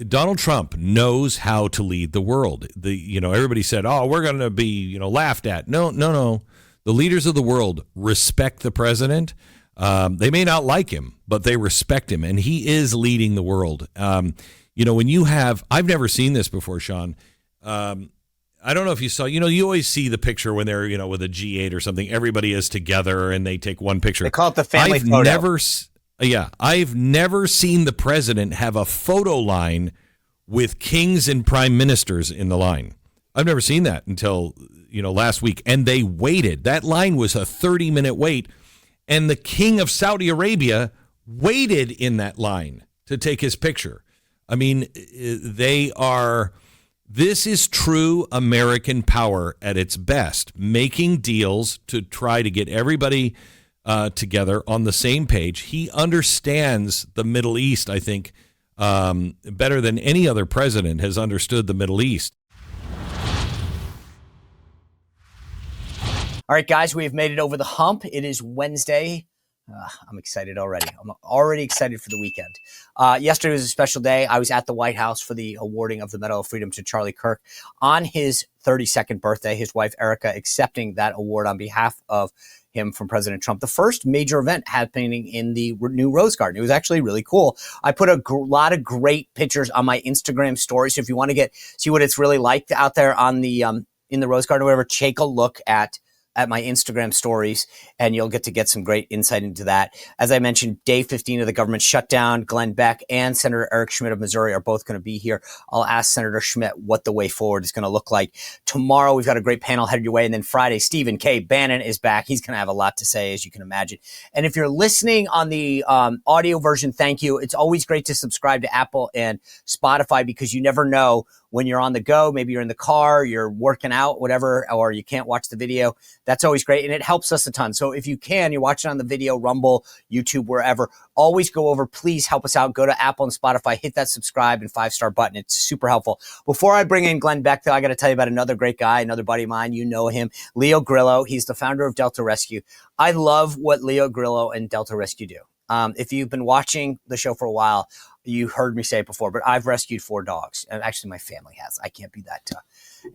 Donald Trump knows how to lead the world. Everybody said, "Oh, we're going to be, laughed at." No. The leaders of the world respect the president. They may not like him, but they respect him, and he is leading the world. When you have, I've never seen this before, Sean. I don't know if you saw, you always see the picture when they're, with a G8 or something. Everybody is together and they take one picture. They call it the family photo. I've never seen the president have a photo line with kings and prime ministers in the line. I've never seen that until, last week. And they waited. That line was a 30-minute wait. And the king of Saudi Arabia waited in that line to take his picture. I mean, this is true American power at its best, making deals to try to get everybody together on the same page. He understands the Middle East, I think, better than any other president has understood the Middle East. All right, guys, we have made it over the hump. It is Wednesday. I'm excited already. I'm already excited for the weekend. Yesterday was a special day. I was at the White House for the awarding of the Medal of Freedom to Charlie Kirk on his 32nd birthday. His wife, Erica, accepting that award on behalf of him from President Trump. The first major event happening in the new Rose Garden. It was actually really cool. I put a lot of great pictures on my Instagram story. So if you want to see what it's really like out there on the in the Rose Garden or whatever, take a look at my Instagram stories, and you'll get some great insight into that. As I mentioned, day 15 of the government shutdown. Glenn Beck and Senator Eric Schmitt of Missouri are both going to be here. I'll ask Senator Schmitt what the way forward is going to look like. Tomorrow, we've got a great panel headed your way. And then Friday, Stephen K. Bannon is back. He's going to have a lot to say, as you can imagine. And if you're listening on the audio version, thank you. It's always great to subscribe to Apple and Spotify because you never know when you're on the go, maybe you're in the car, you're working out, whatever, or you can't watch the video. That's always great. And it helps us a ton. So if you can, you're watching on the video, Rumble, YouTube, wherever, always go over. Please help us out. Go to Apple and Spotify, hit that subscribe and 5-star button. It's super helpful. Before I bring in Glenn Beck, though, I got to tell you about another great guy, another buddy of mine. You know him, Leo Grillo. He's the founder of Delta Rescue. I love what Leo Grillo and Delta Rescue do. If you've been watching the show for a while, you heard me say it before, but I've rescued 4 dogs. And actually, my family has. I can't be that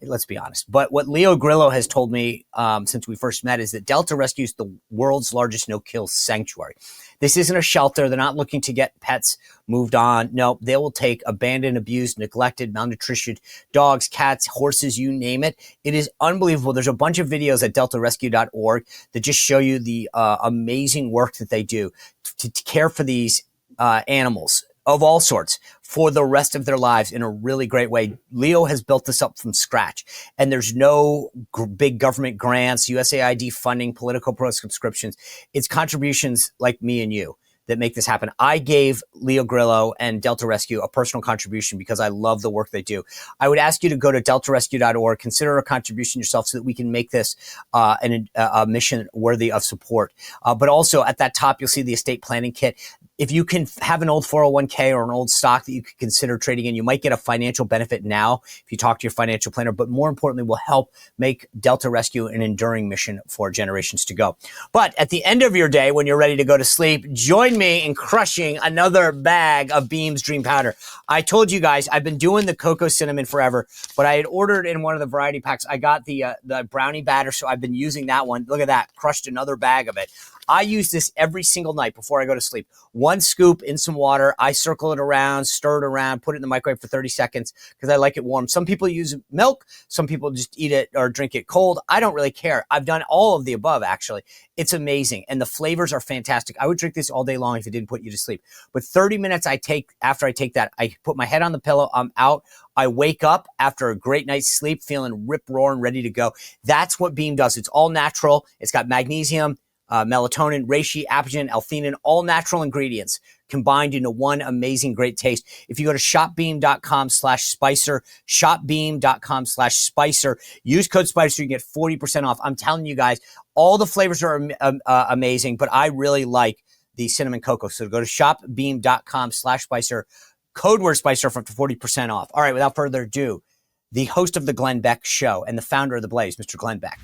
let's be honest. But what Leo Grillo has told me since we first met is that Delta Rescue is the world's largest no-kill sanctuary. This isn't a shelter. They're not looking to get pets moved on. No, they will take abandoned, abused, neglected, malnutrition dogs, cats, horses, you name it. It is unbelievable. There's a bunch of videos at deltarescue.org that just show you the amazing work that they do to care for these animals of all sorts for the rest of their lives in a really great way. Leo has built this up from scratch, and there's no big government grants, USAID funding, political pro-subscriptions. It's contributions like me and you that make this happen. I gave Leo Grillo and Delta Rescue a personal contribution because I love the work they do. I would ask you to go to deltarescue.org, consider a contribution yourself so that we can make this a mission worthy of support. But also at that top, you'll see the estate planning kit. If you can have an old 401k or an old stock that you could consider trading in, you might get a financial benefit now if you talk to your financial planner, but more importantly, will help make Delta Rescue an enduring mission for generations to go. But at the end of your day, when you're ready to go to sleep, join me in crushing another bag of Beam's Dream Powder. I told you guys, I've been doing the cocoa cinnamon forever, but I had ordered in one of the variety packs. I got the brownie batter, so I've been using that one. Look at that, crushed another bag of it. I use this every single night before I go to sleep. 1 scoop in some water. I circle it around, stir it around, put it in the microwave for 30 seconds because I like it warm. Some people use milk. Some people just eat it or drink it cold. I don't really care. I've done all of the above, actually. It's amazing. And the flavors are fantastic. I would drink this all day long if it didn't put you to sleep. But 30 minutes after I take that, I put my head on the pillow. I'm out. I wake up after a great night's sleep feeling rip-roaring, ready to go. That's what Beam does. It's all natural. It's got magnesium, melatonin, reishi, apigenin, L-theanine, all natural ingredients combined into one amazing, great taste. If you go to shopbeam.com/Spicer, shopbeam.com/Spicer, use code Spicer, you get 40% off. I'm telling you guys, all the flavors are amazing, but I really like the cinnamon cocoa. So go to shopbeam.com/Spicer, code word Spicer for 40% off. All right, without further ado, the host of the Glenn Beck Show and the founder of The Blaze, Mr. Glenn Beck.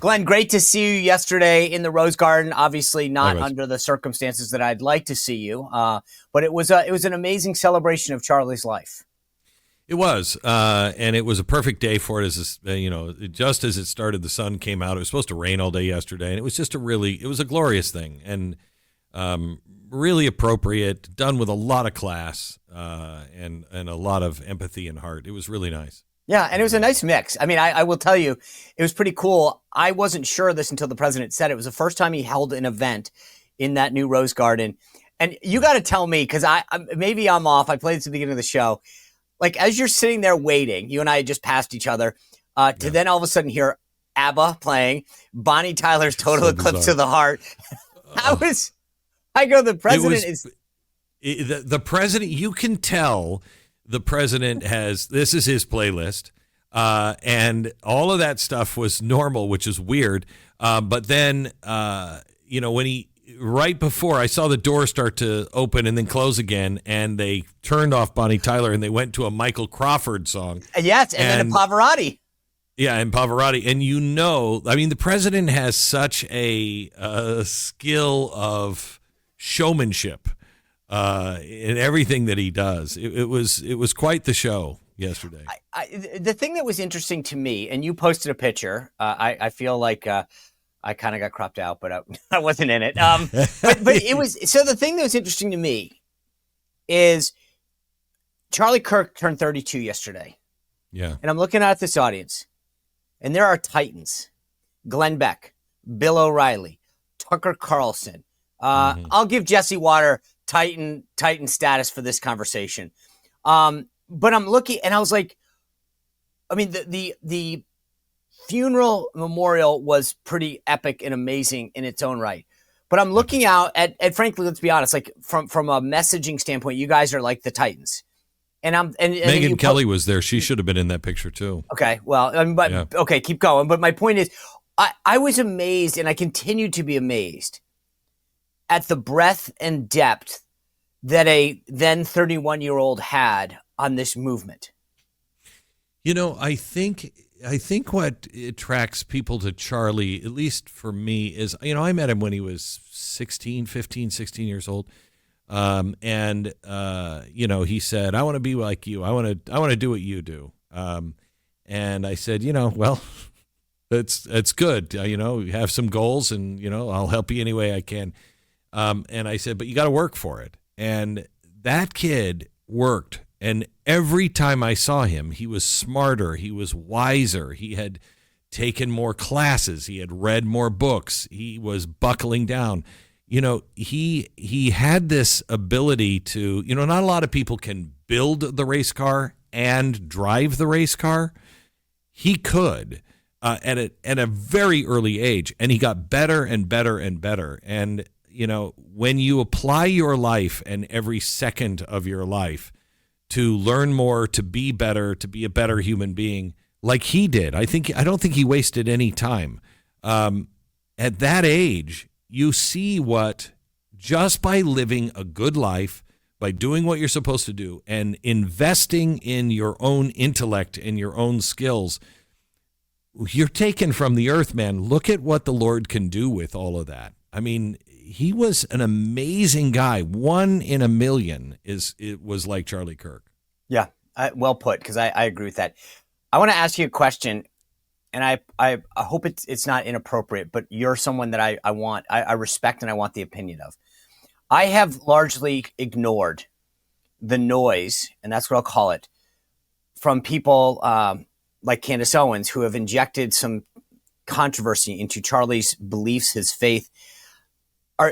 Glenn, great to see you yesterday in the Rose Garden. Obviously not Likewise. under the circumstances that I'd like to see you, but it was an amazing celebration of Charlie's life. It was, and it was a perfect day for it. Just as it started, the sun came out. It was supposed to rain all day yesterday, and it was just it was a glorious thing, and really appropriate, done with a lot of class and a lot of empathy and heart. It was really nice. Yeah, and it was a nice mix. I mean, I will tell you, it was pretty cool. I wasn't sure of this until the president said it. It was the first time he held an event in that new Rose Garden. And you got to tell me, because maybe I'm off. I played this at the beginning of the show. Like, as you're sitting there waiting, you and I had just passed each other, to then all of a sudden hear ABBA playing, Bonnie Tyler's Total Eclipse of the Heart. The president the president, you can tell the president this is his playlist, and all of that stuff was normal, which is weird. But then, when right before I saw the door start to open and then close again, and they turned off Bonnie Tyler and they went to a Michael Crawford song. Yes, and then a Pavarotti. Yeah, and Pavarotti. And the president has such a skill of showmanship in everything that he does. It was quite the show yesterday. The thing that was interesting to me, and you posted a picture, I feel like I kind of got cropped out, but I wasn't in it. But it was, so the thing that was interesting to me is Charlie Kirk turned 32 yesterday. Yeah. And I'm looking at this audience, and there are Titans: Glenn Beck, Bill O'Reilly, Tucker Carlson. I'll give Jesse Water Titan status for this conversation. But I'm looking, and I was like, I mean, the funeral memorial was pretty epic and amazing in its own right. But I'm looking out at frankly, let's be honest, like from a messaging standpoint, you guys are like the Titans. And Megyn Kelly was there. She should have been in that picture too. Okay. Well, okay, keep going. But my point is, I was amazed, and I continue to be amazed at the breadth and depth that a then 31-year-old had on this movement. I think what attracts people to Charlie, at least for me, is, I met him when he was 16 years old. And he said, I want to be like you. I want to do what you do. And I said, well, it's good. You have some goals, and, I'll help you any way I can. And I said, but you got to work for it. And that kid worked. And every time I saw him, he was smarter. He was wiser. He had taken more classes. He had read more books. He was buckling down. He had this ability to, not a lot of people can build the race car and drive the race car. He could at a very early age, and he got better and better and better. And, when you apply your life and every second of your life to learn more, to be better, to be a better human being, like he did, I don't think he wasted any time. At that age, you see what, just by living a good life, by doing what you're supposed to do and investing in your own intellect and your own skills, you're taken from the earth, man. Look at what the Lord can do with all of that. I mean, he was an amazing guy. 1 in a million it was like Charlie Kirk. Yeah, well put, because I agree with that. I want to ask you a question, and I hope it's not inappropriate, but you're someone that I respect and I want the opinion of. I have largely ignored the noise, and that's what I'll call it, from people like Candace Owens, who have injected some controversy into Charlie's beliefs, his faith.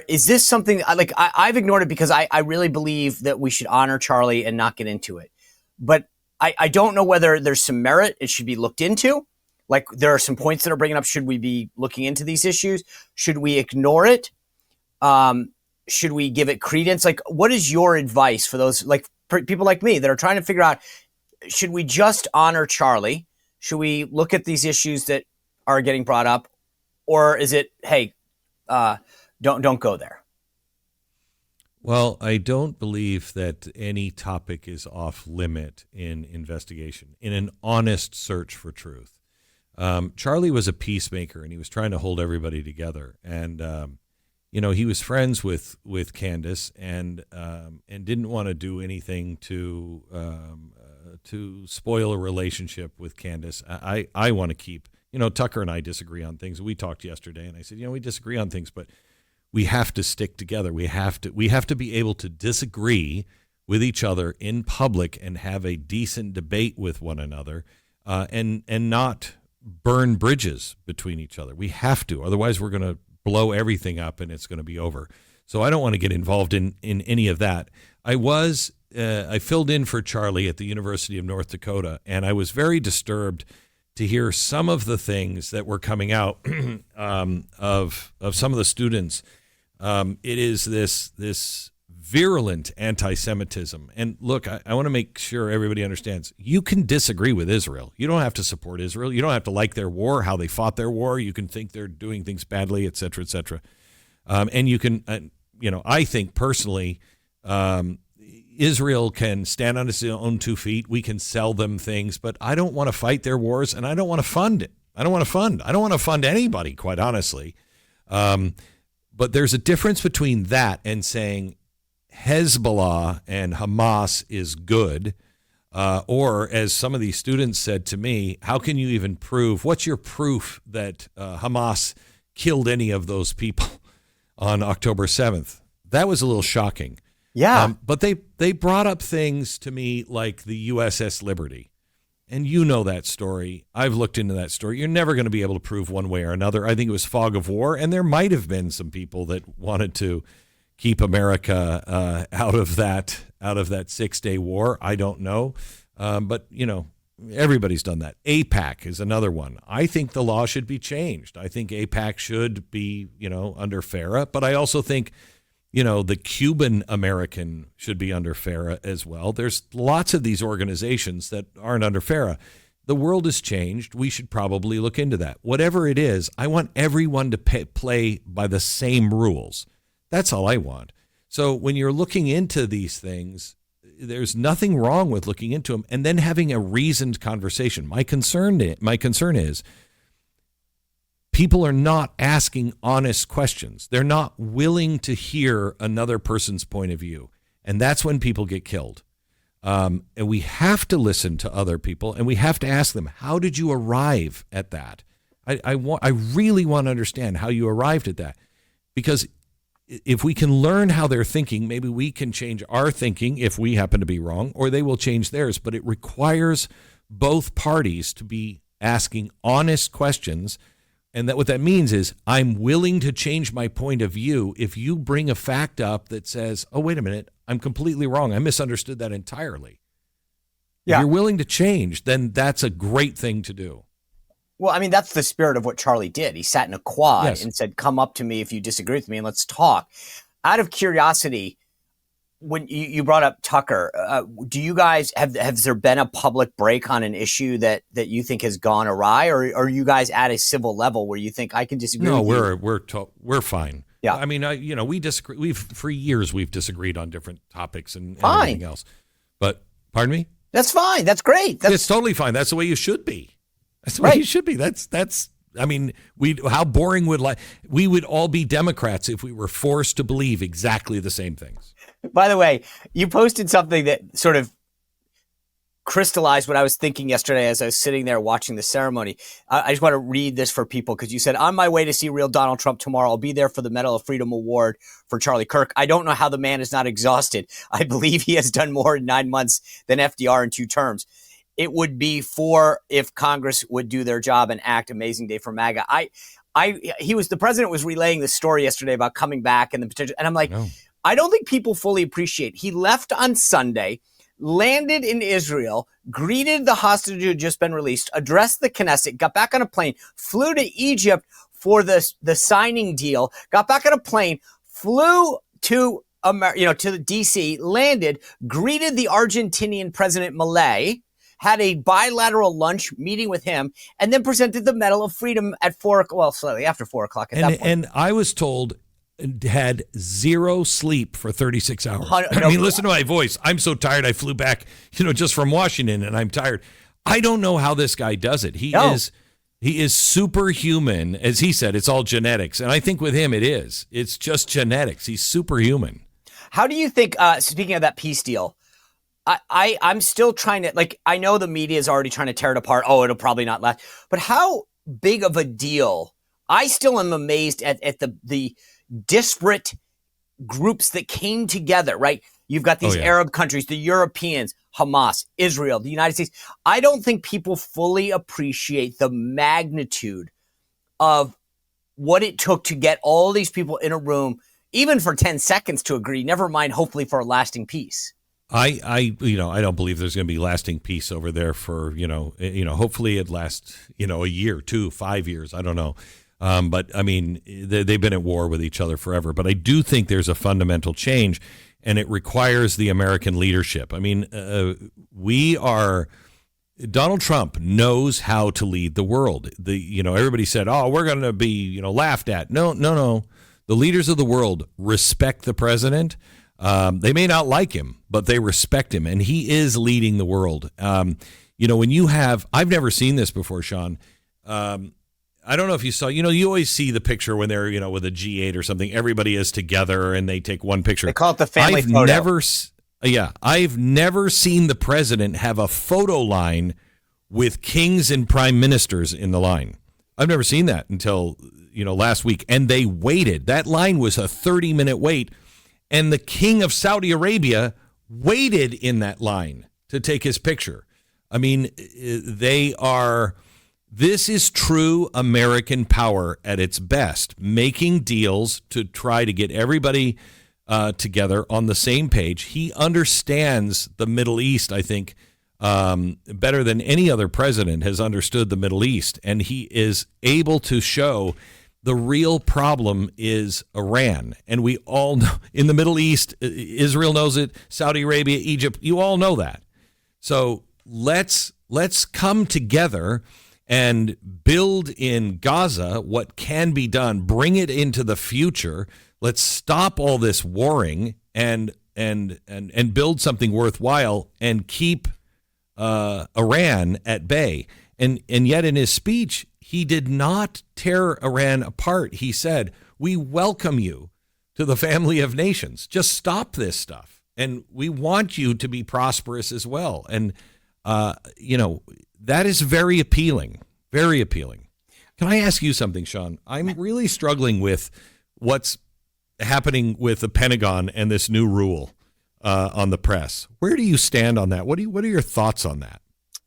Is this something like I've ignored it because I really believe that we should honor Charlie and not get into it. But I don't know whether there's some merit. It should be looked into. Like, there are some points that are bringing up. Should we be looking into these issues? Should we ignore it? Should we give it credence? Like, what is your advice for those, like, people like me that are trying to figure out, should we just honor Charlie? Should we look at these issues that are getting brought up? Or is it, hey, don't go there? Well, I don't believe that any topic is off limit in investigation, in an honest search for truth. Charlie was a peacemaker, and he was trying to hold everybody together. And he was friends with Candace, and didn't want to do anything to spoil a relationship with Candace. I want to keep. Tucker and I disagree on things. We talked yesterday, and I said, we disagree on things, but we have to stick together. We have to be able to disagree with each other in public and have a decent debate with one another, and not burn bridges between each other. We have to, otherwise we're going to blow everything up and it's going to be over. So I don't want to get involved in any of that. I filled in for Charlie at the University of North Dakota, and I was very disturbed to hear some of the things that were coming out of some of the students. It is this virulent anti-Semitism. And look, I want to make sure everybody understands, you can disagree with Israel. You don't have to support Israel. You don't have to like their war, how they fought their war. You can think they're doing things badly, et cetera, et cetera. And you can, I think personally, Israel can stand on its own 2 feet. We can sell them things, but I don't want to fight their wars, and I don't want to fund it. I don't want to fund anybody, quite honestly. But there's a difference between that and saying Hezbollah and Hamas is good, or as some of these students said to me, how can you even prove? What's your proof that Hamas killed any of those people on October 7th? That was a little shocking. Yeah. But they brought up things to me like the USS Liberty. And that story. I've looked into that story. You're never going to be able to prove one way or another. I think it was fog of war, and there might have been some people that wanted to keep America out of that 6-day war. I don't know. But, everybody's done that. APAC is another one. I think the law should be changed. I think APAC should be, under FARA. But I also think, the Cuban American should be under FARA as well. There's lots of these organizations that aren't under FARA. The world has changed. We should probably look into that. Whatever it is, I want everyone to play by the same rules. That's all I want. So when you're looking into these things, there's nothing wrong with looking into them and then having a reasoned conversation. My concern is people are not asking honest questions. They're not willing to hear another person's point of view. And that's when people get killed. And we have to listen to other people, and we have to ask them, how did you arrive at that? I really want to understand how you arrived at that. Because if we can learn how they're thinking, maybe we can change our thinking if we happen to be wrong, or they will change theirs. But it requires both parties to be asking honest questions. And that what that means is I'm willing to change my point of view if you bring a fact up that says, oh, wait a minute, I'm completely wrong. I misunderstood that entirely. Yeah. If you're willing to change, then that's a great thing to do. Well, I mean, that's the spirit of what Charlie did. He sat in a quad and said, come up to me if you disagree with me and let's talk. Out of curiosity, when you brought up Tucker, do you guys has there been a public break on an issue that you think has gone awry, or are you guys at a civil level where you think I can disagree? No, with we're fine. Yeah, I mean, we disagree. For years we've disagreed on different topics and everything else. But pardon me. That's fine. That's great. It's totally fine. That's the way you should be. That's the way you should be. That's. I mean, how boring we would all be Democrats if we were forced to believe exactly the same things. By the way, you posted something that sort of crystallized what I was thinking yesterday as I was sitting there watching the ceremony. I just want to read this for people because you said, on my way to see real Donald Trump tomorrow, I'll be there for the Medal of Freedom Award for Charlie Kirk. I don't know how the man is not exhausted. I believe he has done more in 9 months than FDR in 2 terms. It would be if Congress would do their job and act. Amazing day for MAGA. The president was relaying the story yesterday about coming back and the potential. And I'm like, no. I don't think people fully appreciate. He left on Sunday, landed in Israel, greeted the hostage who had just been released, addressed the Knesset, got back on a plane, flew to Egypt for the signing deal, got back on a plane, flew to the DC, landed, greeted the Argentinian President Milei, had a bilateral lunch meeting with him, and then presented the Medal of Freedom at slightly after 4 o'clock at that point. And I was told had zero sleep for 36 hours. I mean, listen to my voice. I'm so tired. I flew back, just from Washington, and I'm tired. I don't know how this guy does it. He is He is superhuman. As he said, it's all genetics. And I think with him, it is. It's just genetics. He's superhuman. How do you think, speaking of that peace deal, I'm still trying to, like, I know the media is already trying to tear it apart. Oh, it'll probably not last. But how big of a deal? I still am amazed at the disparate groups that came together, right? You've got these Arab countries, the Europeans, Hamas, Israel, the United States. I don't think people fully appreciate the magnitude of what it took to get all these people in a room, even for 10 seconds to agree, never mind, hopefully, for a lasting peace. I don't believe there's going to be lasting peace over there for, hopefully it lasts, a year, 2, 5 years. I don't know. But I mean, they've been at war with each other forever. But I do think there's a fundamental change, and it requires the American leadership. I mean, Donald Trump knows how to lead the world. Everybody said, oh, we're going to be, laughed at. No. The leaders of the world respect the president. They may not like him, but they respect him, and he is leading the world. When you have, I've never seen this before, Sean. I don't know if you saw, you always see the picture when they're, with a G8 or something. Everybody is together and they take one picture. They call it the family photo. I've never seen the president have a photo line with kings and prime ministers in the line. I've never seen that until, last week. And they waited. That line was a 30-minute wait. And the king of Saudi Arabia waited in that line to take his picture. I mean, this is true American power at its best, making deals to try to get everybody together on the same page. He understands the Middle East, I think, better than any other president has understood the Middle East. And he is able to show the real problem is Iran. And we all know in the Middle East, Israel knows it, Saudi Arabia, Egypt, you all know that. So let's come together and build in Gaza what can be done, bring it into the future. Let's stop all this warring and build something worthwhile and keep Iran at bay. And yet in his speech, he did not tear Iran apart. He said, we welcome you to the family of nations. Just stop this stuff. And we want you to be prosperous as well. And, that is very appealing, very appealing. Can I ask you something, Sean? I'm really struggling with what's happening with the Pentagon and this new rule on the press. Where do you stand on that? What are your thoughts on that?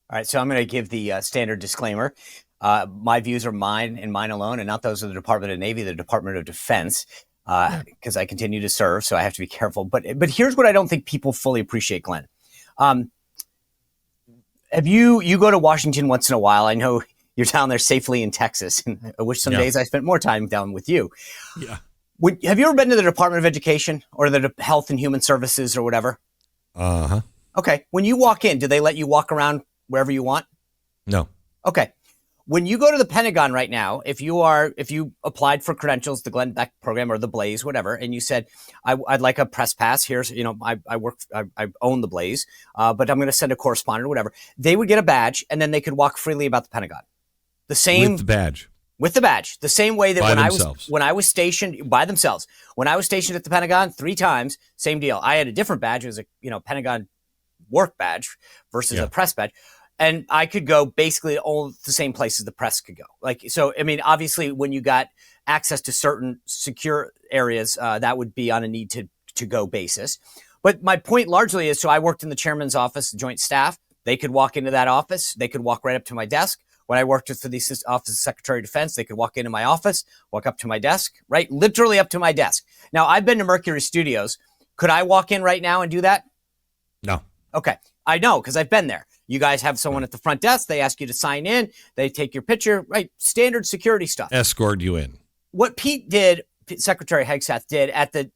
All right, so I'm going to give the standard disclaimer. My views are mine and mine alone, and not those of the Department of Navy, the Department of Defense, because I continue to serve, so I have to be careful. But here's what I don't think people fully appreciate, Glenn. Have you go to Washington once in a while? I know you're down there safely in Texas, and I wish some days I spent more time down with you. Yeah. Have you ever been to the Department of Education or the Health and Human Services or whatever? Uh-huh. Okay. When you walk in, do they let you walk around wherever you want? No. Okay. When you go to the Pentagon right now, if you applied for credentials, the Glenn Beck program or the Blaze, whatever, and you said, I'd like a press pass. Here's, I own the Blaze, but I'm going to send a correspondent or whatever. They would get a badge and then they could walk freely about the Pentagon. The same with the badge. With the badge, the same way that when I was stationed by themselves, when I was stationed at the Pentagon 3 times, same deal. I had a different badge. It was a Pentagon work badge versus a press badge. And I could go basically all the same places the press could go. Obviously, when you got access to certain secure areas, that would be on a need to go basis. But my point largely is, so I worked in the chairman's office, joint staff. They could walk into that office. They could walk right up to my desk. When I worked for the Office of Secretary of Defense, they could walk into my office, walk up to my desk, right? Literally up to my desk. Now, I've been to Mercury Studios. Could I walk in right now and do that? No. Okay. I know, because I've been there. You guys have someone at the front desk. They ask you to sign in. They take your picture, right? Standard security stuff. Escort you in. What Secretary Hegseth did at the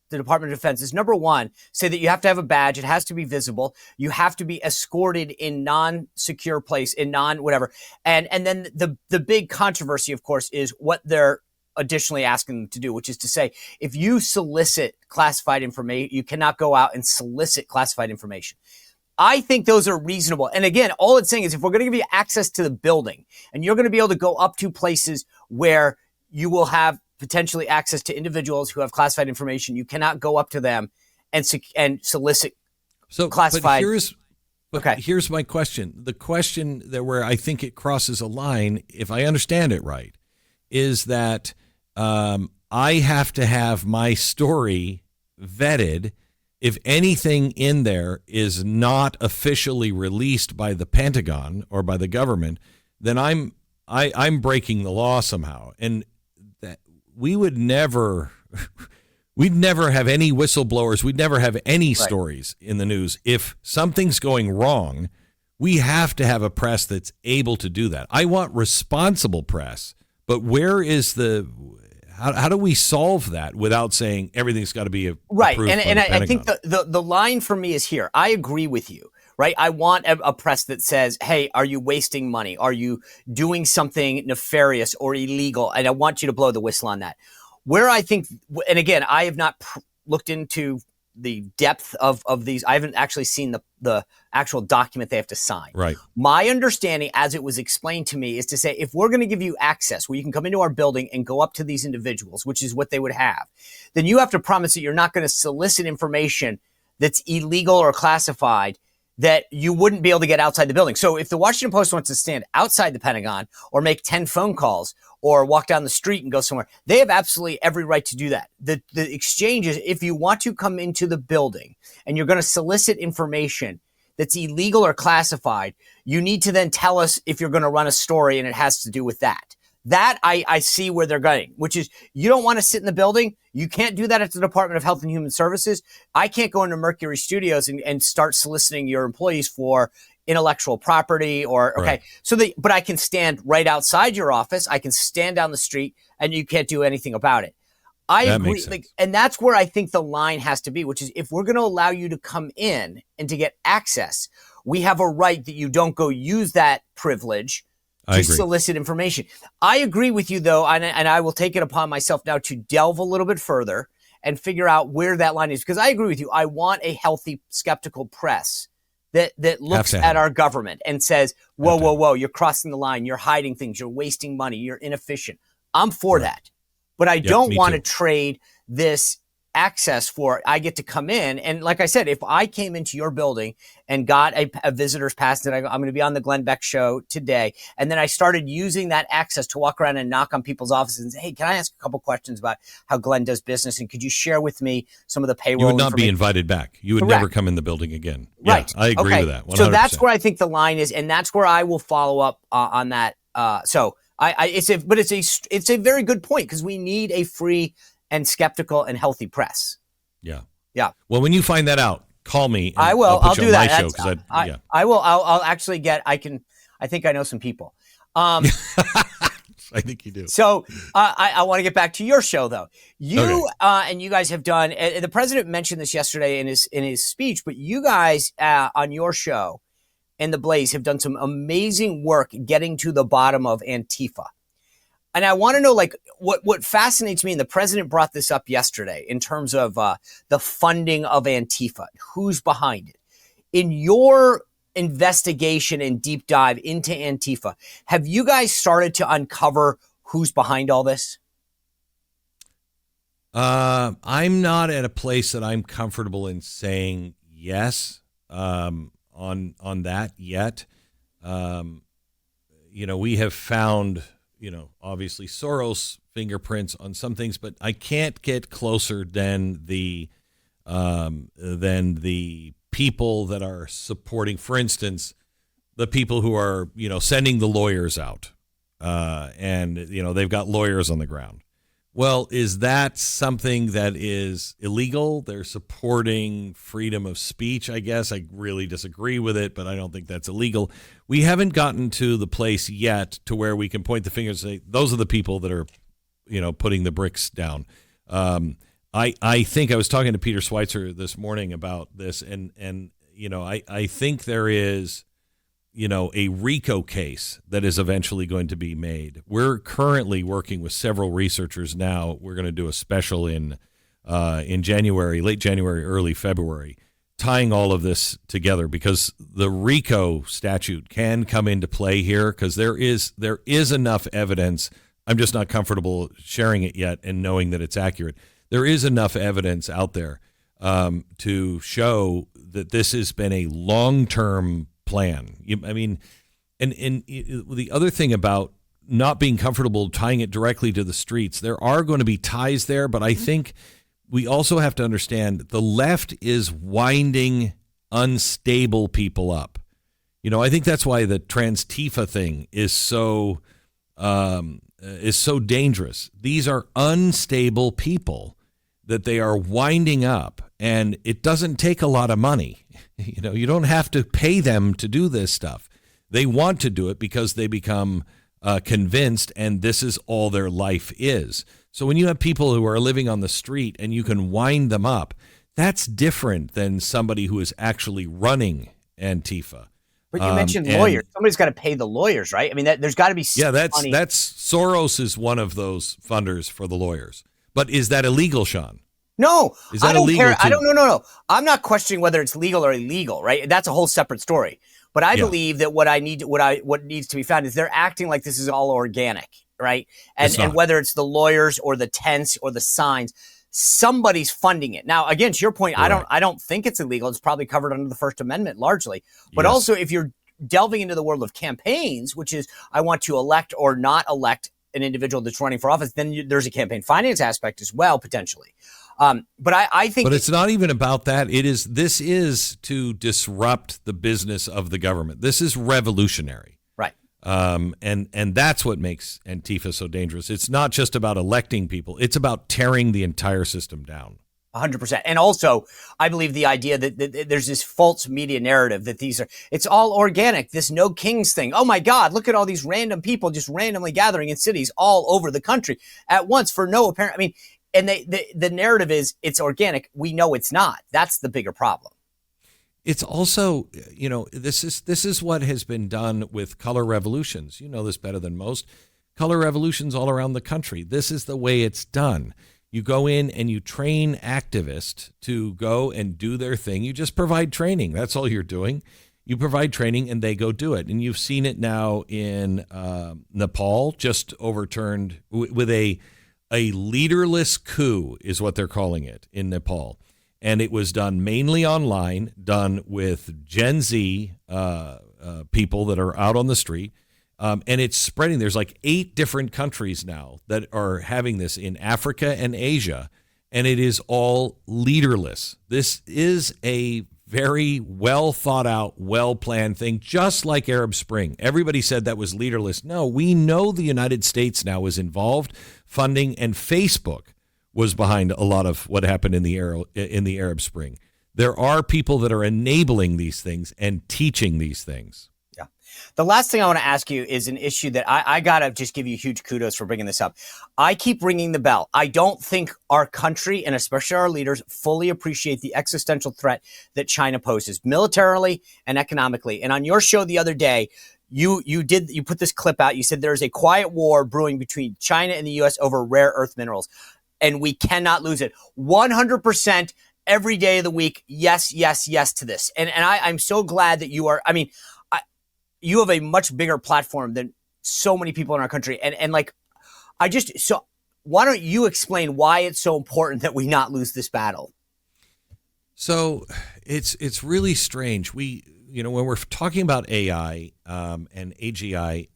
Department of Defense is, number one, say that you have to have a badge. It has to be visible. You have to be escorted in non-secure place, in non-whatever. And then the big controversy, of course, is what they're additionally asking them to do, which is to say, if you solicit classified information, you cannot go out and solicit classified information. I think those are reasonable. And again, all it's saying is if we're going to give you access to the building and you're going to be able to go up to places where you will have potentially access to individuals who have classified information, you cannot go up to them and solicit classified. Here's my question. The question that where I think it crosses a line, if I understand it right, is that I have to have my story vetted. If anything in there is not officially released by the Pentagon or by the government, then I'm breaking the law somehow. And that we'd never have any whistleblowers. We'd never have any stories in the news. If something's going wrong, we have to have a press that's able to do that. I want responsible press, but where is how do we solve that without saying everything's got to be approved And by the I think the line for me is here. I agree with you, right? I want a press that says, hey, are you wasting money? Are you doing something nefarious or illegal? And I want you to blow the whistle on that. Where I think, and again, I have not looked into the depth of these. I haven't actually seen the actual document they have to sign. Right. My understanding, as it was explained to me, is to say, if we're going to give you access where you can come into our building and go up to these individuals, which is what they would have, then you have to promise that you're not going to solicit information that's illegal or classified that you wouldn't be able to get outside the building. So if the Washington Post wants to stand outside the Pentagon or make 10 phone calls or walk down the street and go somewhere, they have absolutely every right to do that. The exchange is, if you want to come into the building and you're going to solicit information that's illegal or classified, you need to then tell us if you're going to run a story and it has to do with that. That I see where they're going, which is you don't want to sit in the building. You can't do that at the Department of Health and Human Services. I can't go into Mercury Studios and start soliciting your employees for intellectual property or, okay. Right. But I can stand right outside your office. I can stand down the street and you can't do anything about it. I agree. And that's where I think the line has to be, which is if we're going to allow you to come in and to get access, we have a right that you don't go use that privilege to solicit information. I agree with you, though, and I will take it upon myself now to delve a little bit further and figure out where that line is, because I agree with you. I want a healthy, skeptical press that looks at our government and says, whoa, you're crossing the line, you're hiding things, you're wasting money, you're inefficient. I'm for that. But I don't want to trade this access for I get to come in. And like I said, if I came into your building and got a visitor's pass that I'm going to be on the Glenn Beck show today, and then I started using that access to walk around and knock on people's offices and say, hey, can I ask a couple questions about how Glenn does business? And could you share with me some of the payroll? You would not be invited back. You would never come in the building again. Right. Yeah, I agree with that. 100%. So that's where I think the line is. And that's where I will follow up on that. It's a very good point, because we need a free and skeptical and healthy press. Yeah. Well, when you find that out, call me. I will. I'll do that. I will. I'll actually get. I think I know some people. I think you do. So I want to get back to your show, though. And you guys have done. The president mentioned this yesterday in his speech, but you guys on your show and The Blaze have done some amazing work getting to the bottom of Antifa. And I want to know, like, what fascinates me, and the president brought this up yesterday in terms of the funding of Antifa, who's behind it. In your investigation and deep dive into Antifa, have you guys started to uncover who's behind all this? I'm not at a place that I'm comfortable in saying yes on that yet. We have found, obviously Soros fingerprints on some things, but I can't get closer than the people that are supporting, for instance, the people who are, sending the lawyers out, and they've got lawyers on the ground. Well, is that something that is illegal? They're supporting freedom of speech, I guess. I really disagree with it, but I don't think that's illegal. We haven't gotten to the place yet to where we can point the finger and say, those are the people that are, putting the bricks down. I think I was talking to Peter Schweitzer this morning about this, and I think there is, a R.I.C.O case that is eventually going to be made. We're currently working with several researchers now. We're going to do a special in January, late January, early February, tying all of this together, because the R.I.C.O statute can come into play here, because there is enough evidence. I'm just not comfortable sharing it yet and knowing that it's accurate. There is enough evidence out there to show that this has been a long-term plan. And the other thing about not being comfortable tying it directly to the streets, there are going to be ties there, but I think we also have to understand the left is winding unstable people up. I think that's why the Antifa thing is so dangerous. These are unstable people that they are winding up, and it doesn't take a lot of money. You don't have to pay them to do this stuff. They want to do it because they become convinced, and this is all their life is. So when you have people who are living on the street and you can wind them up, that's different than somebody who is actually running Antifa. But you mentioned lawyers. Somebody's got to pay the lawyers, right? I mean, there's got to be money. That's Soros is one of those funders for the lawyers. But is that illegal, Sean? No, is that I don't illegal care. Too? No. I'm not questioning whether it's legal or illegal, right? That's a whole separate story. But I believe that what needs to be found is they're acting like this is all organic, right? And whether it's the lawyers or the tents or the signs, somebody's funding it. Now, again, to your point, right. I don't think it's illegal. It's probably covered under the First Amendment largely. But also, if you're delving into the world of campaigns, which is I want to elect or not elect an individual that's running for office, then there's a campaign finance aspect as well, potentially. But I think, but it's not even about that. This is to disrupt the business of the government. This is revolutionary, right? And that's what makes Antifa so dangerous. It's not just about electing people; it's about tearing the entire system down. 100%. And also, I believe the idea that there's this false media narrative that it's all organic. This no kings thing. Oh my God, look at all these random people just randomly gathering in cities all over the country at once for no apparent. And the narrative is it's organic. We know it's not. That's the bigger problem. It's also, this is what has been done with color revolutions. You know this better than most. Color revolutions all around the country. This is the way it's done. You go in and you train activists to go and do their thing. You just provide training. That's all you're doing. You provide training and they go do it. And you've seen it now in Nepal, just overturned with a leaderless coup is what they're calling it in Nepal. And it was done mainly online, done with Gen Z people that are out on the street. And it's spreading. There's like 8 different countries now that are having this in Africa and Asia, and it is all leaderless. This is a very well thought out, well planned thing, just like Arab Spring. Everybody said that was leaderless. No, we know the United States now is involved, funding, and Facebook was behind a lot of what happened in the Arab Spring. There are people that are enabling these things and teaching these things. The last thing I want to ask you is an issue that I got to just give you huge kudos for bringing this up. I keep ringing the bell. I don't think our country and especially our leaders fully appreciate the existential threat that China poses militarily and economically. And on your show the other day, you put this clip out. You said there's a quiet war brewing between China and the U.S. over rare earth minerals, and we cannot lose it. 100% every day of the week. Yes, yes, yes to this. And I'm so glad that you are. You have a much bigger platform than so many people in our country. So why don't you explain why it's so important that we not lose this battle? So it's really strange. When we're talking about AI and AGI,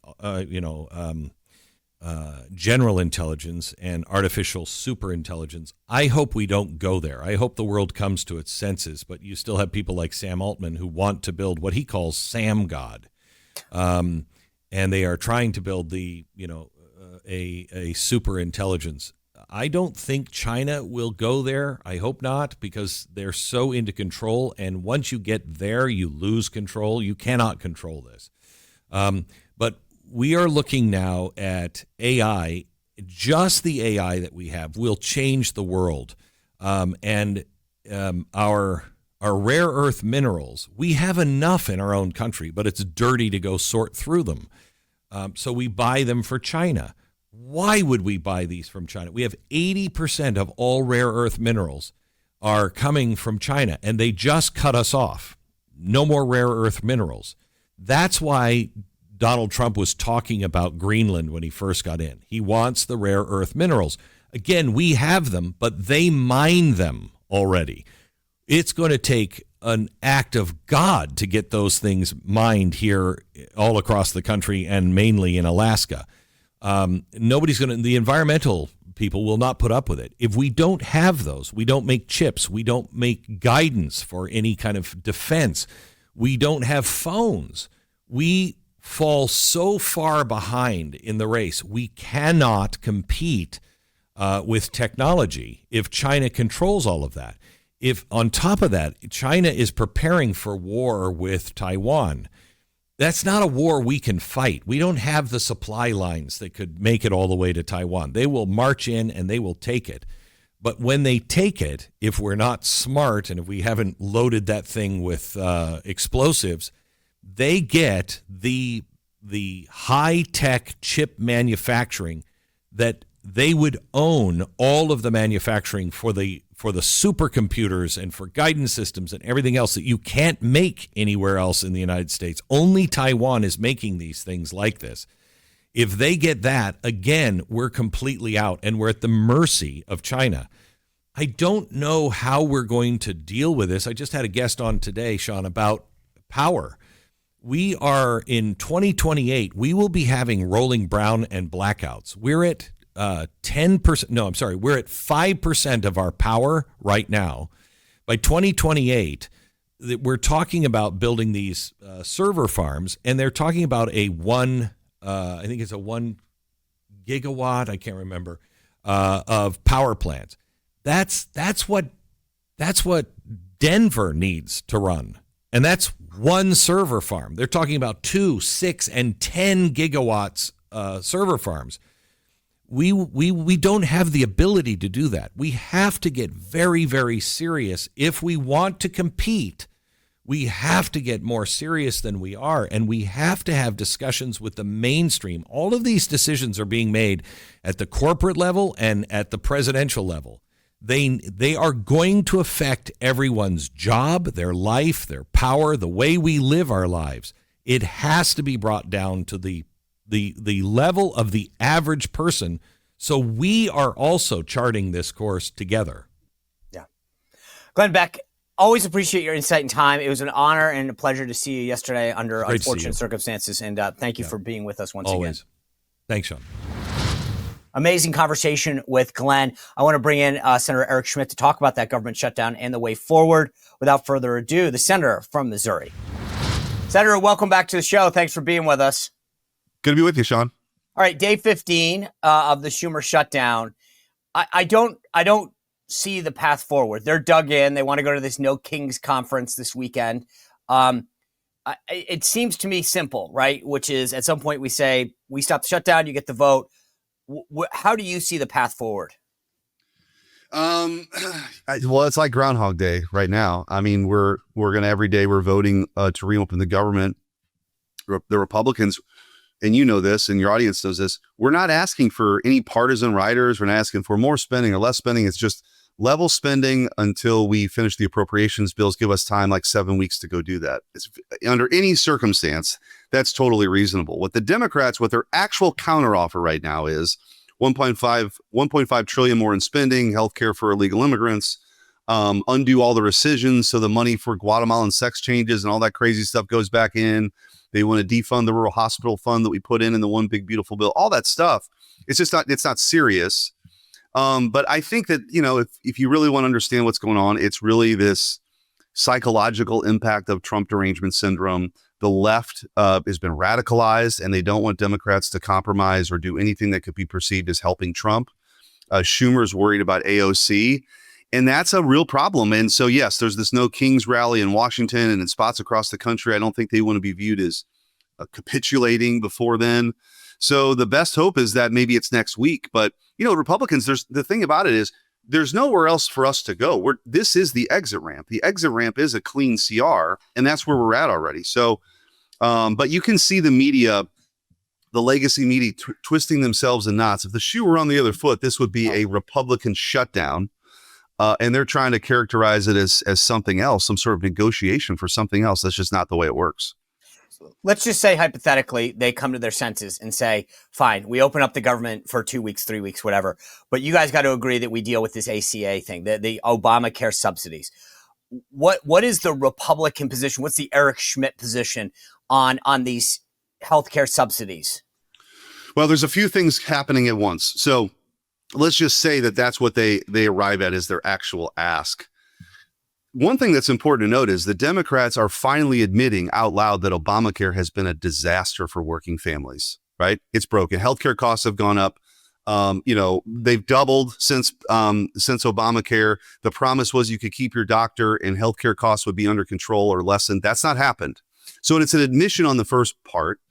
general intelligence and artificial superintelligence, I hope we don't go there. I hope the world comes to its senses, but you still have people like Sam Altman who want to build what he calls Sam God. And they are trying to build a super intelligence. I don't think China will go there. I hope not, because they're so into control. And once you get there, you lose control. You cannot control this. But we are looking now at AI. Just the AI that we have will change the world. Our rare earth minerals, we have enough in our own country, but it's dirty to go sort through them. So we buy them for China. Why would we buy these from China? We have 80% of all rare earth minerals are coming from China, and they just cut us off. No more rare earth minerals. That's why Donald Trump was talking about Greenland when he first got in. He wants the rare earth minerals. Again, we have them, but they mine them already. It's going to take an act of God to get those things mined here all across the country and mainly in Alaska. The environmental people will not put up with it. If we don't have those, we don't make chips, we don't make guidance for any kind of defense, we don't have phones, we fall so far behind in the race. We cannot compete with technology if China controls all of that. If on top of that, China is preparing for war with Taiwan, that's not a war we can fight. We don't have the supply lines that could make it all the way to Taiwan. They will march in and they will take it. But when they take it, if we're not smart and if we haven't loaded that thing with explosives, they get the high-tech chip manufacturing that they would own all of the manufacturing for the supercomputers and for guidance systems and everything else that you can't make anywhere else in the United States. Only Taiwan is making these things like this. If they get that, again, we're completely out and we're at the mercy of China. I don't know how we're going to deal with this. I just had a guest on today, Sean, about power. We are in 2028. We will be having rolling brown and blackouts. We're at 10%. No, I'm sorry. We're at 5% of our power right now. By 2028, we're talking about building these server farms, and they're talking about I think it's a 1 gigawatt, I can't remember, of power plants. That's what Denver needs to run. And that's one server farm. They're talking about 2, 6, and 10 gigawatts server farms. We don't have the ability to do that. We have to get very, very serious. If we want to compete, we have to get more serious than we are, and we have to have discussions with the mainstream. All of these decisions are being made at the corporate level and at the presidential level. They are going to affect everyone's job, their life, their power, the way we live our lives. It has to be brought down to the level of the average person. So we are also charting this course together. Yeah. Glenn Beck, always appreciate your insight and time. It was an honor and a pleasure to see you yesterday under unfortunate circumstances. And thank you for being with us once again. Thanks, Sean. Amazing conversation with Glenn. I want to bring in Senator Eric Schmitt to talk about that government shutdown and the way forward. Without further ado, the senator from Missouri. Senator, welcome back to the show. Thanks for being with us. Good to be with you, Sean. All right, day 15 of the Schumer shutdown. I don't see the path forward. They're dug in. They want to go to this No Kings conference this weekend. It seems to me simple, right? Which is at some point we say, we stop the shutdown, you get the vote. How do you see the path forward? Well, it's like Groundhog Day right now. I mean, we're going to every day we're voting to reopen the government. The Republicans, and you know this, and your audience knows this, we're not asking for any partisan riders. We're not asking for more spending or less spending. It's just level spending until we finish the appropriations bills. Give us time, like 7 weeks, to go do that. It's, under any circumstance, that's totally reasonable. What the Democrats, what their actual counteroffer right now is 1.5 trillion more in spending, healthcare for illegal immigrants, undo all the rescissions so the money for Guatemalan sex changes and all that crazy stuff goes back in. They want to defund the rural hospital fund that we put in the one big beautiful bill. All that stuff. It's not serious. But I think that, if you really want to understand what's going on, it's really this psychological impact of Trump derangement syndrome. The left has been radicalized, and they don't want Democrats to compromise or do anything that could be perceived as helping Trump. Schumer's worried about AOC, and that's a real problem. And so, yes, there's this No Kings rally in Washington and in spots across the country. I don't think they want to be viewed as capitulating before then. So the best hope is that maybe it's next week. But, Republicans, the thing about it is there's nowhere else for us to go. This is the exit ramp. The exit ramp is a clean CR, and that's where we're at already. So, but you can see the media, the legacy media twisting themselves in knots. If the shoe were on the other foot, this would be a Republican shutdown. and they're trying to characterize it as something else, some sort of negotiation for something else. That's just not the way it works. Let's just say hypothetically they come to their senses and say, fine, we open up the government for 2 weeks, 3 weeks, whatever. But you guys got to agree that we deal with this ACA thing, the Obamacare subsidies. What is the Republican position? What's the Eric Schmitt position on these healthcare subsidies? Well, there's a few things happening at once. So let's just say that that's what they arrive at is their actual ask. One thing that's important to note is the Democrats are finally admitting out loud that Obamacare has been a disaster for working families, right? It's broken. Healthcare costs have gone up. They've doubled since Obamacare. The promise was you could keep your doctor and healthcare costs would be under control or lessened. That's not happened. So it's an admission on the first part.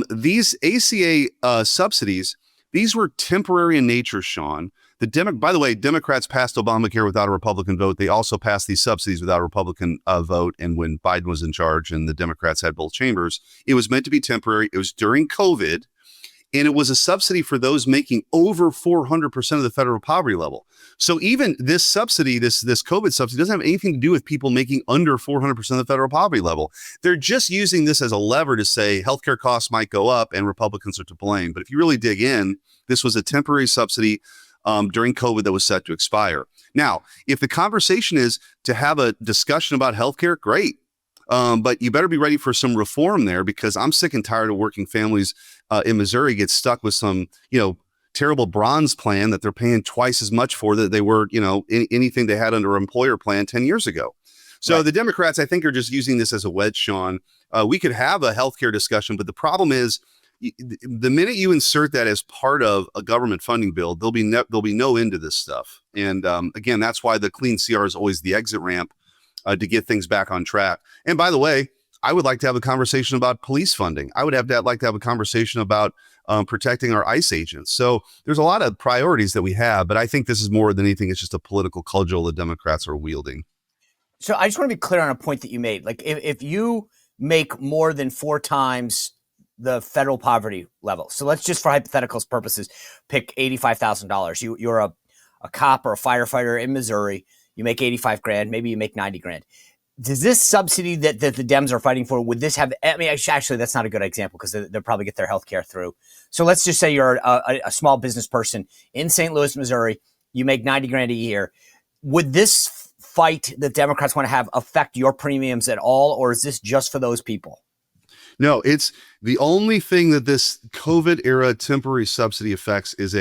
These ACA subsidies, these were temporary in nature, Sean. By the way, Democrats passed Obamacare without a Republican vote. They also passed these subsidies without a Republican vote. And when Biden was in charge and the Democrats had both chambers, it was meant to be temporary. It was during COVID. And it was a subsidy for those making over 400% of the federal poverty level. So even this subsidy, this COVID subsidy, doesn't have anything to do with people making under 400% of the federal poverty level. They're just using this as a lever to say healthcare costs might go up and Republicans are to blame. But if you really dig in, this was a temporary subsidy during COVID that was set to expire. Now, if the conversation is to have a discussion about healthcare, great. But you better be ready for some reform there, because I'm sick and tired of working families in Missouri get stuck with some, terrible bronze plan that they're paying twice as much for that they were, anything they had under an employer plan 10 years ago. So right. The Democrats, I think, are just using this as a wedge, Sean. We could have a healthcare discussion, but the problem is the minute you insert that as part of a government funding bill, there'll be no end to this stuff. And again, that's why the clean CR is always the exit ramp to get things back on track. And by the way, I would like to have a conversation about police funding. I would like to have a conversation about protecting our ICE agents. So there's a lot of priorities that we have, but I think this is more than anything. It's just a political cudgel the Democrats are wielding. So I just want to be clear on a point that you made. Like if you make more than 4 times the federal poverty level. So let's just, for hypotheticals purposes, pick $85,000. You're a cop or a firefighter in Missouri. You make 85 grand. Maybe you make 90 grand. Does this subsidy that the Dems are fighting for, would this have, actually, that's not a good example because they'll probably get their health care through. So let's just say you're a small business person in St. Louis, Missouri. You make 90 grand a year. Would this fight that Democrats want to have affect your premiums at all? Or is this just for those people? No, it's the only thing that this COVID era temporary subsidy affects is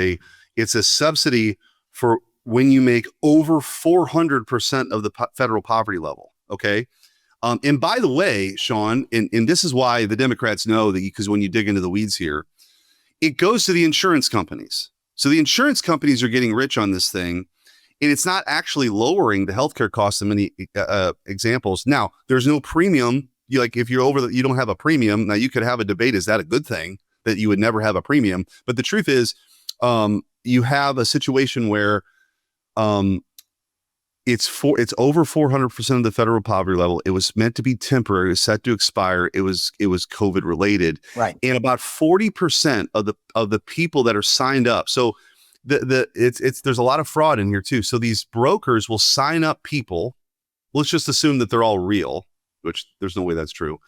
it's a subsidy for when you make over 400% of the federal poverty level. Okay. And by the way, Sean, and this is why the Democrats know that, because when you dig into the weeds here, it goes to the insurance companies. So the insurance companies are getting rich on this thing, and it's not actually lowering the healthcare costs in many examples. Now, there's no premium. If you're you don't have a premium. Now, you could have a debate. Is that a good thing that you would never have a premium? But the truth is, you have a situation where it's over 400% of the federal poverty level. It was meant to be temporary. It was set to expire. It was COVID related. Right. And about 40% of the people that are signed up. So there's a lot of fraud in here too. So these brokers will sign up people. Let's just assume that they're all real, which there's no way that's true.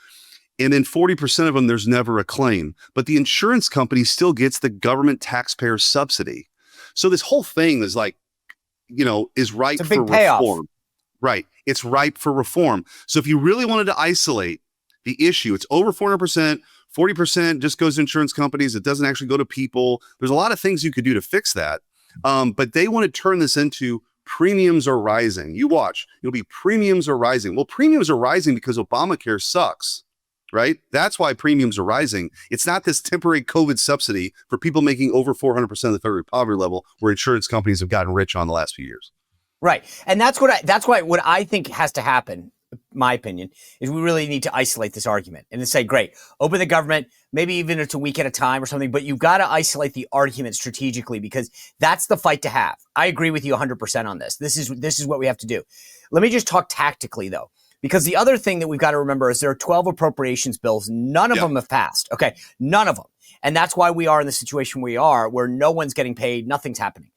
And then 40% of them, there's never a claim, but the insurance company still gets the government taxpayer subsidy. So this whole thing is is ripe for reform. Right. It's ripe for reform. So if you really wanted to isolate the issue, it's over 400%, 40% just goes to insurance companies. It doesn't actually go to people. There's a lot of things you could do to fix that. But they want to turn this into premiums are rising. You watch, it'll be premiums are rising. Well, premiums are rising because Obamacare sucks, right? That's why premiums are rising. It's not this temporary COVID subsidy for people making over 400% of the federal poverty level where insurance companies have gotten rich on the last few years. Right. And that's why what I think has to happen, my opinion, is we really need to isolate this argument and then say, great, open the government, maybe even it's a week at a time or something, but you've got to isolate the argument strategically because that's the fight to have. I agree with you 100% on this. This is what we have to do. Let me just talk tactically though, because the other thing that we've got to remember is there are 12 appropriations bills. None of them have passed. Okay. None of them. And that's why we are in the situation we are where no one's getting paid. Nothing's happening.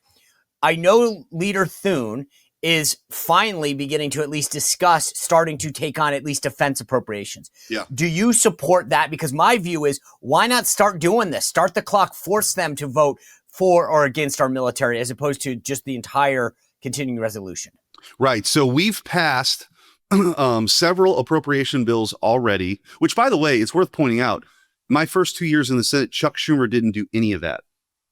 I know Leader Thune is finally beginning to at least discuss starting to take on at least defense appropriations. Yeah. Do you support that? Because my view is, why not start doing this? Start the clock, force them to vote for or against our military as opposed to just the entire continuing resolution. Right. So we've passed several appropriation bills already, which, by the way, it's worth pointing out, my first 2 years in the Senate, Chuck Schumer didn't do any of that,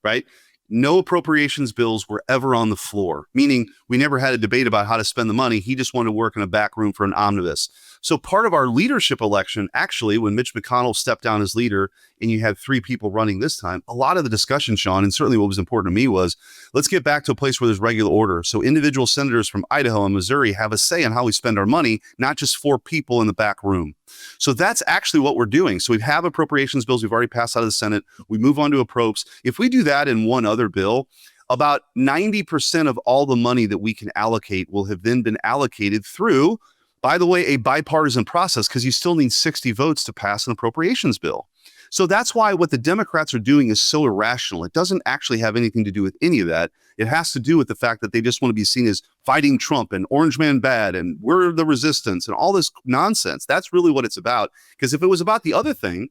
right? No appropriations bills were ever on the floor, meaning we never had a debate about how to spend the money. He just wanted to work in a back room for an omnibus. So part of our leadership election, actually, when Mitch McConnell stepped down as leader and you had 3 people running this time, a lot of the discussion, Sean, and certainly what was important to me was, let's get back to a place where there's regular order. So individual senators from Idaho and Missouri have a say on how we spend our money, not just 4 people in the back room. So that's actually what we're doing. So we have appropriations bills we've already passed out of the Senate. We move on to appropes. If we do that in one other bill, about 90% of all the money that we can allocate will have then been allocated through, by the way, a bipartisan process, because you still need 60 votes to pass an appropriations bill. So that's why what the Democrats are doing is so irrational. It doesn't actually have anything to do with any of that. It has to do with the fact that they just want to be seen as fighting Trump and Orange Man bad and we're the resistance and all this nonsense. That's really what it's about. Because if it was about the other thing,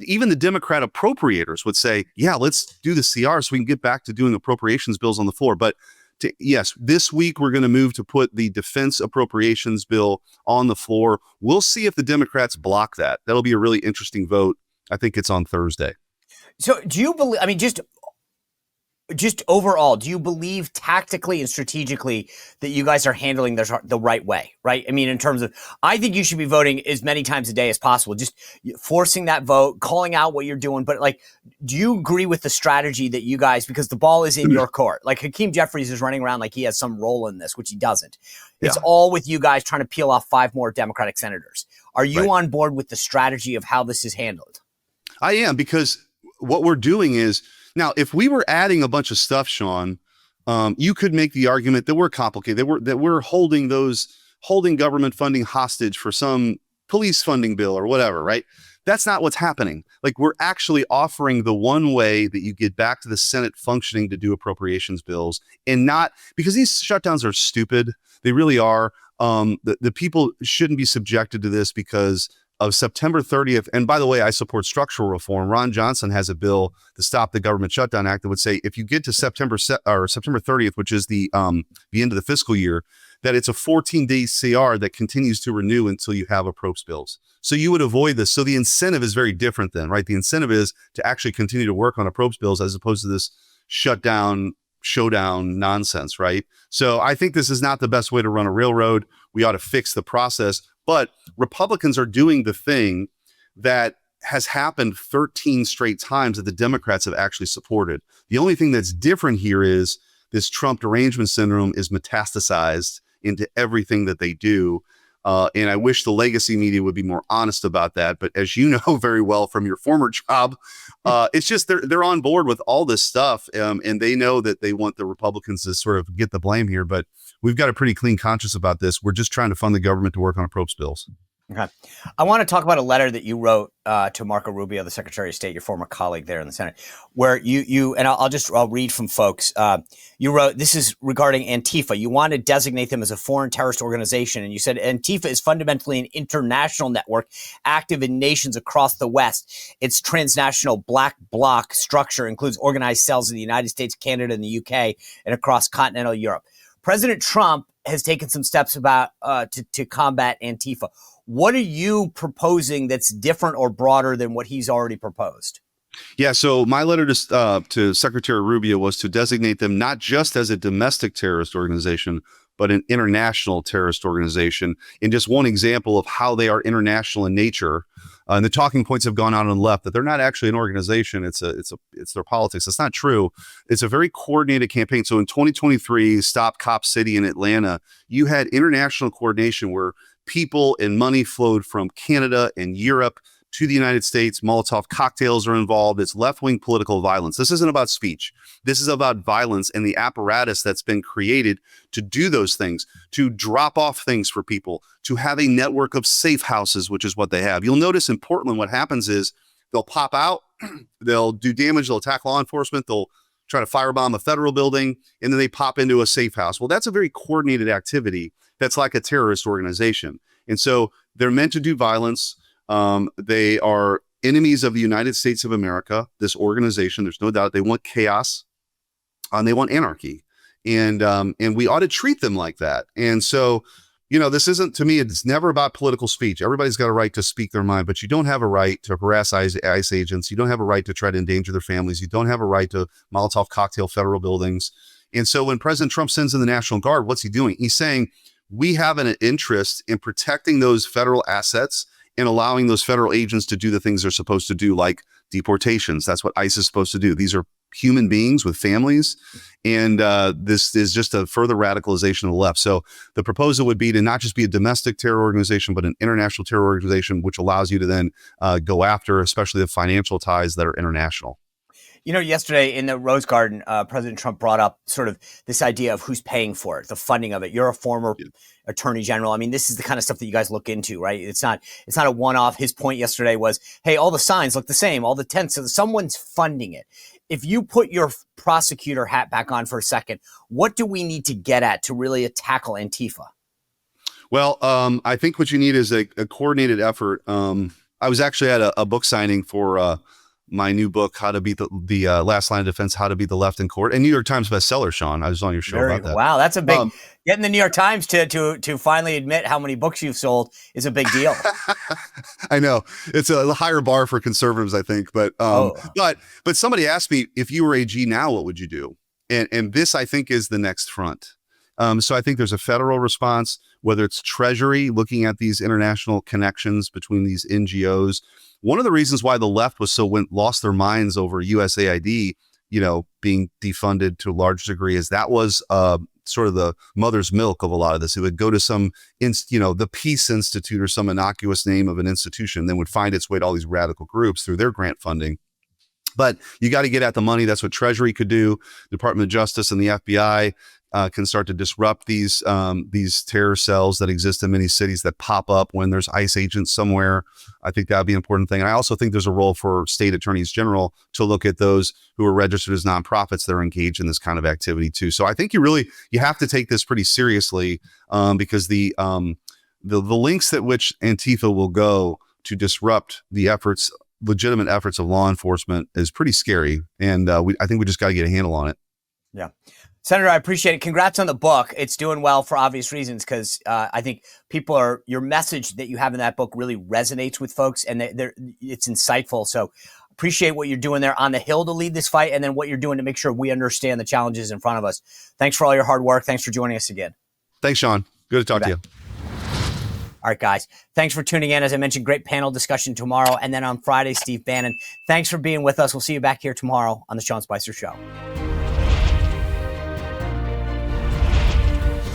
even the Democrat appropriators would say, yeah, let's do the CR so we can get back to doing appropriations bills on the floor. But yes, this week we're going to move to put the defense appropriations bill on the floor. We'll see if the Democrats block that. That'll be a really interesting vote. I think it's on Thursday. So do you believe, I mean, just overall, do you believe tactically and strategically that you guys are handling this the right way, right? I mean, in terms of, I think you should be voting as many times a day as possible, just forcing that vote, calling out what you're doing. But like, do you agree with the strategy that you guys, because the ball is in your court, like Hakeem Jeffries is running around like he has some role in this, which he doesn't. It's all with you guys trying to peel off 5 more Democratic senators. Are you on board with the strategy of how this is handled? I am, because what we're doing is, now, if we were adding a bunch of stuff, Sean, you could make the argument that we're complicated, that we're holding government funding hostage for some police funding bill or whatever, right? That's not what's happening. Like, we're actually offering the one way that you get back to the Senate functioning to do appropriations bills, and not because these shutdowns are stupid. They really are. The people shouldn't be subjected to this because of September 30th. And by the way, I support structural reform. Ron Johnson has a bill to stop the government shutdown act that would say if you get to September 30th, which is the end of the fiscal year, that it's a 14-day CR that continues to renew until you have appropriations bills. So you would avoid this. So the incentive is very different then, right? The incentive is to actually continue to work on appropriations bills as opposed to this showdown nonsense, right? So I think this is not the best way to run a railroad. We ought to fix the process. But Republicans are doing the thing that has happened 13 straight times that the Democrats have actually supported. The only thing that's different here is this Trump derangement syndrome is metastasized into everything that they do. And I wish the legacy media would be more honest about that. But as you know very well from your former job, it's just they're on board with all this stuff. And they know that they want the Republicans to sort of get the blame here. But we've got a pretty clean conscience about this. We're just trying to fund the government to work on appropriations bills. Okay. I want to talk about a letter that you wrote to Marco Rubio, the Secretary of State, your former colleague there in the Senate, where you and I'll read from folks. You wrote, this is regarding Antifa. You want to designate them as a foreign terrorist organization. And you said Antifa is fundamentally an international network active in nations across the West. Its transnational black bloc structure includes organized cells in the United States, Canada, and the UK, and across continental Europe. President Trump has taken some steps about to combat Antifa. What are you proposing that's different or broader than what he's already proposed? Yeah, so my letter to Secretary Rubio was to designate them not just as a domestic terrorist organization, but an international terrorist organization. And just one example of how they are international in nature. And the talking points have gone out on the left that they're not actually an organization. It's their politics. It's not true. It's a very coordinated campaign. So in 2023, Stop Cop City in Atlanta, you had international coordination where people and money flowed from Canada and Europe to the United States. Molotov cocktails are involved. It's left-wing political violence. This isn't about speech. This is about violence and the apparatus that's been created to do those things, to drop off things for people, to have a network of safe houses, which is what they have. You'll notice in Portland, what happens is they'll pop out, they'll do damage, they'll attack law enforcement, they'll try to firebomb a federal building, and then they pop into a safe house. Well, that's a very coordinated activity that's like a terrorist organization. And so they're meant to do violence. They are enemies of the United States of America, this organization. There's no doubt they want chaos and they want anarchy. And we ought to treat them like that. And so, this isn't, to me, it's never about political speech. Everybody's got a right to speak their mind, but you don't have a right to harass ICE agents. You don't have a right to try to endanger their families. You don't have a right to Molotov cocktail federal buildings. And so when President Trump sends in the National Guard, what's he doing? He's saying, we have an interest in protecting those federal assets and allowing those federal agents to do the things they're supposed to do, like deportations. That's what ICE is supposed to do. These are human beings with families. And this is just a further radicalization of the left. So the proposal would be to not just be a domestic terror organization, but an international terror organization, which allows you to then go after, especially the financial ties that are international. Yesterday in the Rose Garden, President Trump brought up sort of this idea of who's paying for it, the funding of it. You're a former attorney general. I mean, this is the kind of stuff that you guys look into, right? It's not a one-off. His point yesterday was, hey, all the signs look the same, all the tents, so someone's funding it. If you put your prosecutor hat back on for a second, what do we need to get at to really tackle Antifa? Well, I think what you need is a coordinated effort. I was actually at a book signing for my new book, How to Beat the Last Line of Defense, How to Beat the Left in Court, and New York Times bestseller, Sean. I was on your show about that. Wow, that's a big getting the New York Times to finally admit how many books you've sold is a big deal. I know it's a higher bar for conservatives, I think, but somebody asked me, if you were AG now, what would you do? And this, I think, is the next front. So I think there's a federal response, whether it's Treasury looking at these international connections between these NGOs. One of the reasons why the left was lost their minds over USAID, being defunded to a large degree, is that was sort of the mother's milk of a lot of this. It would go to some, the Peace Institute or some innocuous name of an institution, then would find its way to all these radical groups through their grant funding. But you got to get at the money. That's what Treasury could do. Department of Justice and the FBI can start to disrupt these terror cells that exist in many cities that pop up when there's ICE agents somewhere. I think that would be an important thing. And I also think there's a role for state attorneys general to look at those who are registered as nonprofits that are engaged in this kind of activity too. So I think you have to take this pretty seriously because the lengths at which Antifa will go to disrupt the legitimate efforts of law enforcement is pretty scary. And I think we just got to get a handle on it. Yeah. Senator, I appreciate it. Congrats on the book. It's doing well for obvious reasons because I think your message that you have in that book really resonates with folks and it's insightful. So appreciate what you're doing there on the Hill to lead this fight and then what you're doing to make sure we understand the challenges in front of us. Thanks for all your hard work. Thanks for joining us again. Thanks, Sean. Good to talk to you. All right, guys. Thanks for tuning in. As I mentioned, great panel discussion tomorrow. And then on Friday, Steve Bannon. Thanks for being with us. We'll see you back here tomorrow on the Sean Spicer Show.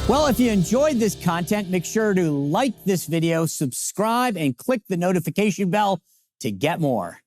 Well, if you enjoyed this content, make sure to like this video, subscribe, and click the notification bell to get more.